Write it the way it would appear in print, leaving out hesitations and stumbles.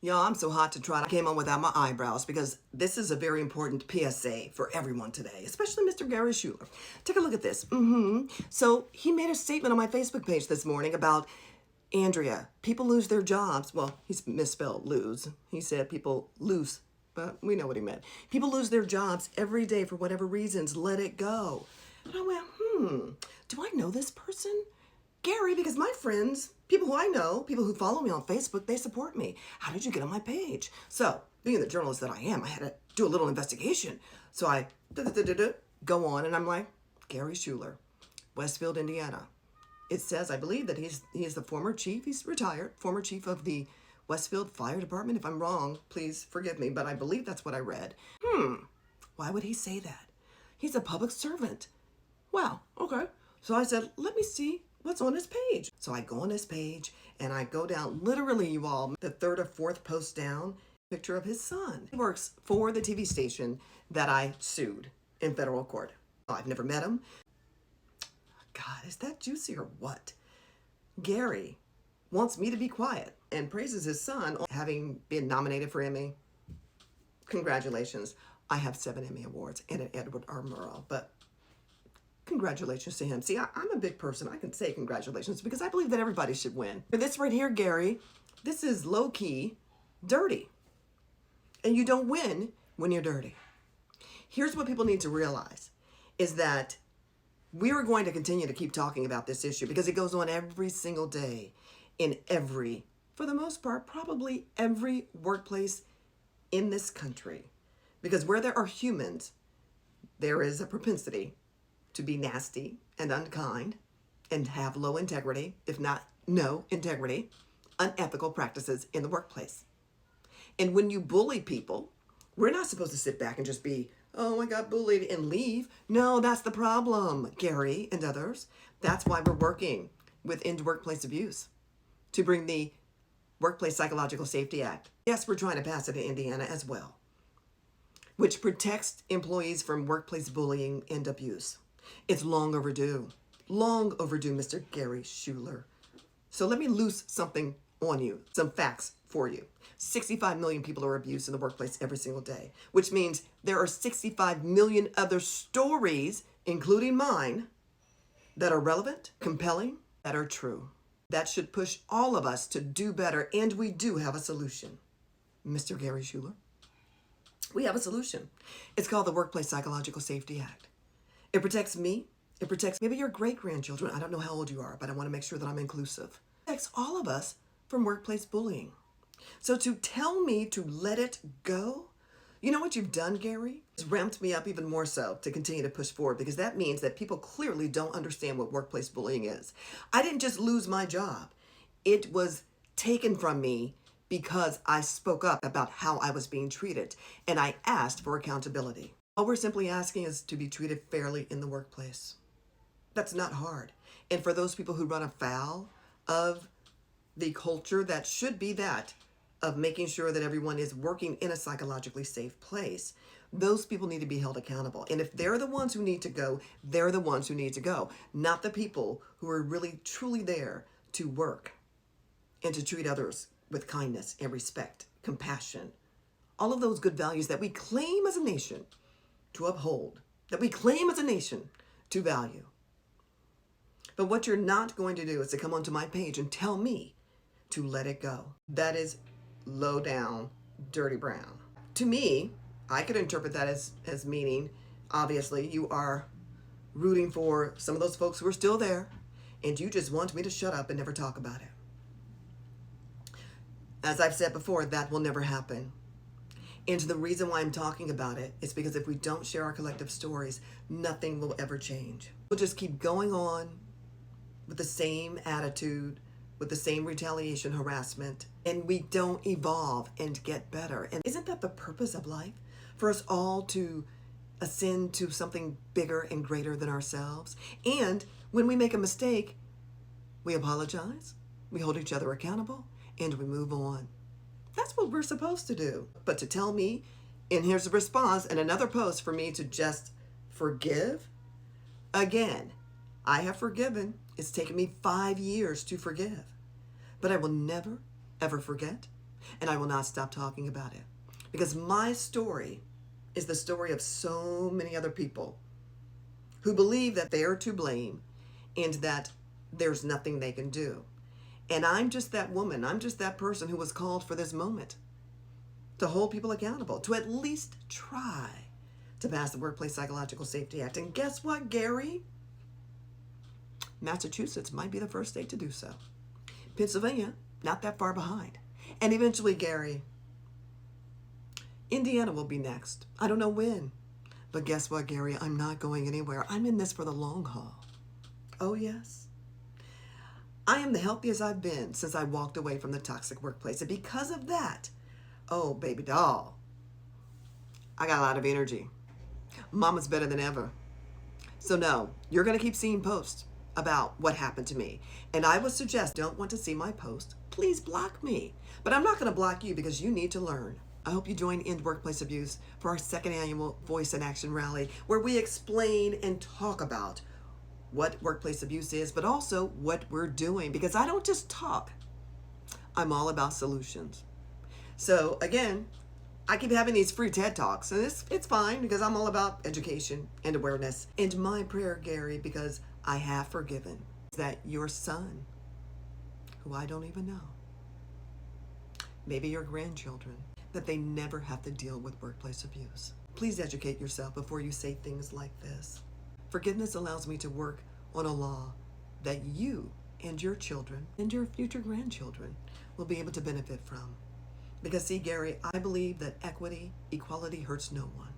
Y'all, I'm so hot to trot. I came on without my eyebrows because this is a very important PSA for everyone today, especially Mr. Gary Schuler. Take a look at this. So he made a statement on my Facebook page this morning about Andrea. People lose their jobs. Well, he's misspelled lose. He said people lose, but we know what he meant. People lose their jobs every day for whatever reasons. Let it go. And I went, do I know this person? Gary, because my friends, people who I know, people who follow me on Facebook, they support me. How did you get on my page? So, being the journalist that I am, I had to do a little investigation. So I go on and I'm like, Gary Schuler, Westfield, Indiana. It says, I believe that he's the former chief, he's retired, former chief of the Westfield Fire Department. If I'm wrong, please forgive me, but I believe that's what I read. Why would he say that? He's a public servant. Wow, okay. So I said, let me see what's on his page. So I go on his page and I go down, literally, you all, the third or fourth post down, picture of his son. He works for the TV station that I sued in federal court. I've never met him. God, is that juicy or what? Gary wants me to be quiet and praises his son on having been nominated for Emmy. Congratulations. I have 7 Emmy Awards and an Edward R. Murrow, but congratulations to him. See, I'm a big person. I can say congratulations because I believe that everybody should win. But this right here, Gary, this is low-key dirty. And you don't win when you're dirty. Here's what people need to realize is that we are going to continue to keep talking about this issue because it goes on every single day in every, for the most part, probably every workplace in this country. Because where there are humans, there is a propensity to be nasty and unkind and have low integrity, if not no integrity, unethical practices in the workplace. And when you bully people, we're not supposed to sit back and just be, oh, I got bullied and leave. No, that's the problem, Gary and others. That's why we're working with End Workplace Abuse to bring the Workplace Psychological Safety Act. Yes, we're trying to pass it in Indiana as well, which protects employees from workplace bullying and abuse. It's long overdue. Long overdue, Mr. Gary Schuler. So let me loose something on you, some facts for you. 65 million people are abused in the workplace every single day, which means there are 65 million other stories, including mine, that are relevant, compelling, that are true. That should push all of us to do better, and we do have a solution. Mr. Gary Schuler, we have a solution. It's called the Workplace Psychological Safety Act. It protects me. It protects maybe your great-grandchildren. I don't know how old you are, but I want to make sure that I'm inclusive. It protects all of us from workplace bullying. So to tell me to let it go, you know what you've done, Gary? It's ramped me up even more so to continue to push forward because that means that people clearly don't understand what workplace bullying is. I didn't just lose my job. It was taken from me because I spoke up about how I was being treated and I asked for accountability. All we're simply asking is to be treated fairly in the workplace. That's not hard. And for those people who run afoul of the culture that should be that of making sure that everyone is working in a psychologically safe place, those people need to be held accountable. And if they're the ones who need to go, they're the ones who need to go, not the people who are really truly there to work and to treat others with kindness and respect, compassion, all of those good values that we claim as a nation to uphold, that we claim as a nation to value. But what you're not going to do is to come onto my page and tell me to let it go. That is low down, dirty brown. To me, I could interpret that as meaning, obviously, you are rooting for some of those folks who are still there, and you just want me to shut up and never talk about it. As I've said before, that will never happen. And the reason why I'm talking about it is because if we don't share our collective stories, nothing will ever change. We'll just keep going on with the same attitude, with the same retaliation, harassment, and we don't evolve and get better. And isn't that the purpose of life? For us all to ascend to something bigger and greater than ourselves. And when we make a mistake, we apologize, we hold each other accountable, and we move on. That's what we're supposed to do. But to tell me, and here's a response and another post for me to just forgive, again, I have forgiven. It's taken me 5 years to forgive. But I will never, ever forget. And I will not stop talking about it. Because my story is the story of so many other people who believe that they are to blame and that there's nothing they can do. And I'm just that woman. I'm just that person who was called for this moment to hold people accountable, to at least try to pass the Workplace Psychological Safety Act. And guess what, Gary? Massachusetts might be the first state to do so. Pennsylvania, not that far behind. And eventually, Gary, Indiana will be next. I don't know when. But guess what, Gary? I'm not going anywhere. I'm in this for the long haul. Oh, yes. I am the healthiest I've been since I walked away from the toxic workplace. And because of that, oh, baby doll, I got a lot of energy. Mama's better than ever. So no, you're going to keep seeing posts about what happened to me. And I would suggest, don't want to see my post, please block me. But I'm not going to block you because you need to learn. I hope you join End Workplace Abuse for our second annual Voice in Action Rally, where we explain and talk about what workplace abuse is, but also what we're doing. Because I don't just talk. I'm all about solutions. So again, I keep having these free TED Talks, and it's fine because I'm all about education and awareness. And my prayer, Gary, because I have forgiven, is that your son, who I don't even know, maybe your grandchildren, that they never have to deal with workplace abuse. Please educate yourself before you say things like this. Forgiveness allows me to work on a law that you and your children and your future grandchildren will be able to benefit from. Because see, Gary, I believe that equity, equality hurts no one.